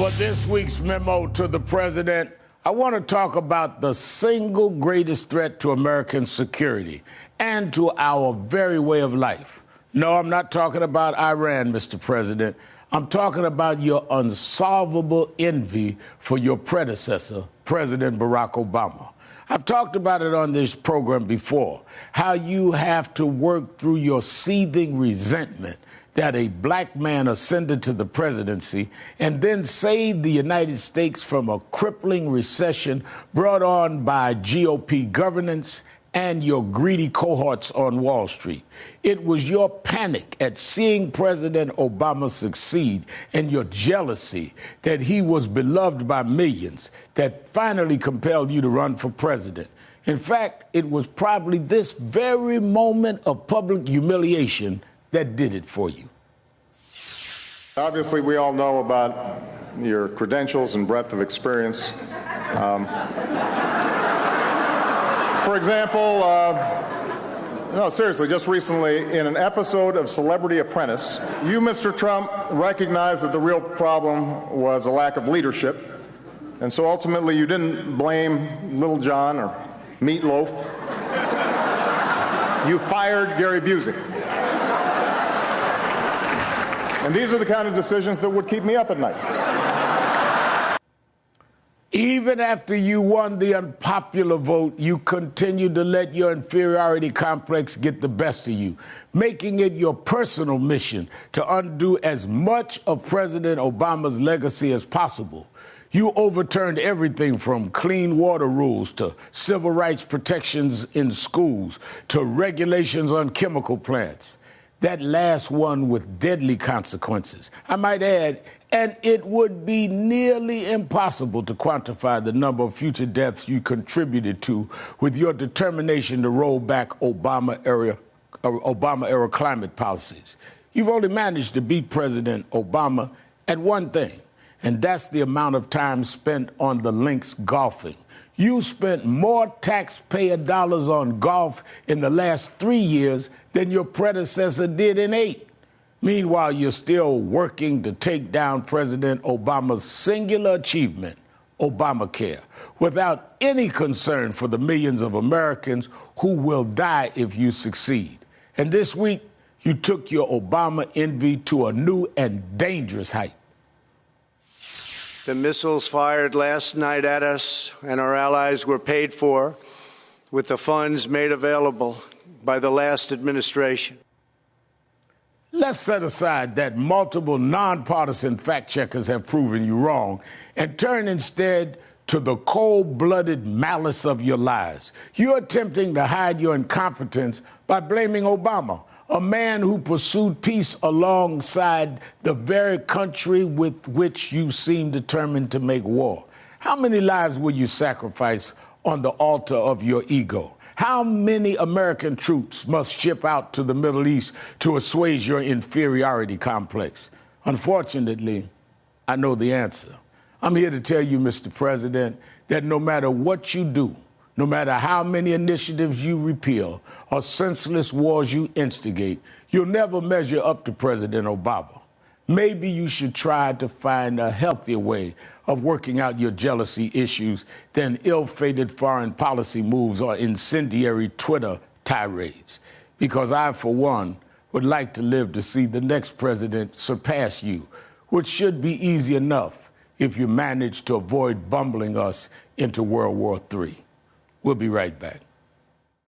For this week's memo to the president, I want to talk about the single greatest threat to American security and to our very way of life. No, I'm not talking about Iran, Mr. President. I'm talking about your unsolvable envy for your predecessor, President Barack Obama. I've talked about it on this program before, how you have to work through your seething resentment that a black man ascended to the presidency and then saved the United States from a crippling recession brought on by GOP governance and your greedy cohorts on Wall Street. It was your panic at seeing President Obama succeed and your jealousy that he was beloved by millions that finally compelled you to run for president. In fact, it was probably this very moment of public humiliation that did it for you. Obviously, we all know about your credentials and breadth of experience. For example, no, seriously, just recently, in an episode of Celebrity Apprentice, you, Mr. Trump, recognized that the real problem was a lack of leadership. And so ultimately, you didn't blame Little John or Meatloaf. You fired Gary Busey. And these are the kind of decisions that would keep me up at night. Even after you won the unpopular vote, you continued to let your inferiority complex get the best of you, making it your personal mission to undo as much of President Obama's legacy as possible. You overturned everything from clean water rules to civil rights protections in schools to regulations on chemical plants. That last one with deadly consequences, I might add, and it would be nearly impossible to quantify the number of future deaths you contributed to with your determination to roll back Obama-era climate policies. You've only managed to beat President Obama at one thing, and that's the amount of time spent on the links golfing. You spent more taxpayer dollars on golf in the last 3 years than your predecessor did in 8. Meanwhile, you're still working to take down President Obama's singular achievement, Obamacare, without any concern for the millions of Americans who will die if you succeed. And this week, you took your Obama envy to a new and dangerous height. The missiles fired last night at us and our allies were paid for with the funds made available by the last administration. Let's set aside that multiple nonpartisan fact-checkers have proven you wrong and turn instead to the cold-blooded malice of your lies. You're attempting to hide your incompetence by blaming Obama, a man who pursued peace alongside the very country with which you seem determined to make war. How many lives will you sacrifice on the altar of your ego? How many American troops must ship out to the Middle East to assuage your inferiority complex? Unfortunately, I know the answer. I'm here to tell you, Mr. President, that no matter what you do, no matter how many initiatives you repeal or senseless wars you instigate, you'll never measure up to President Obama. Maybe you should try to find a healthier way of working out your jealousy issues than ill-fated foreign policy moves or incendiary Twitter tirades. Because I, for one, would like to live to see the next president surpass you, which should be easy enough if you manage to avoid bumbling us into World War III. We'll be right back.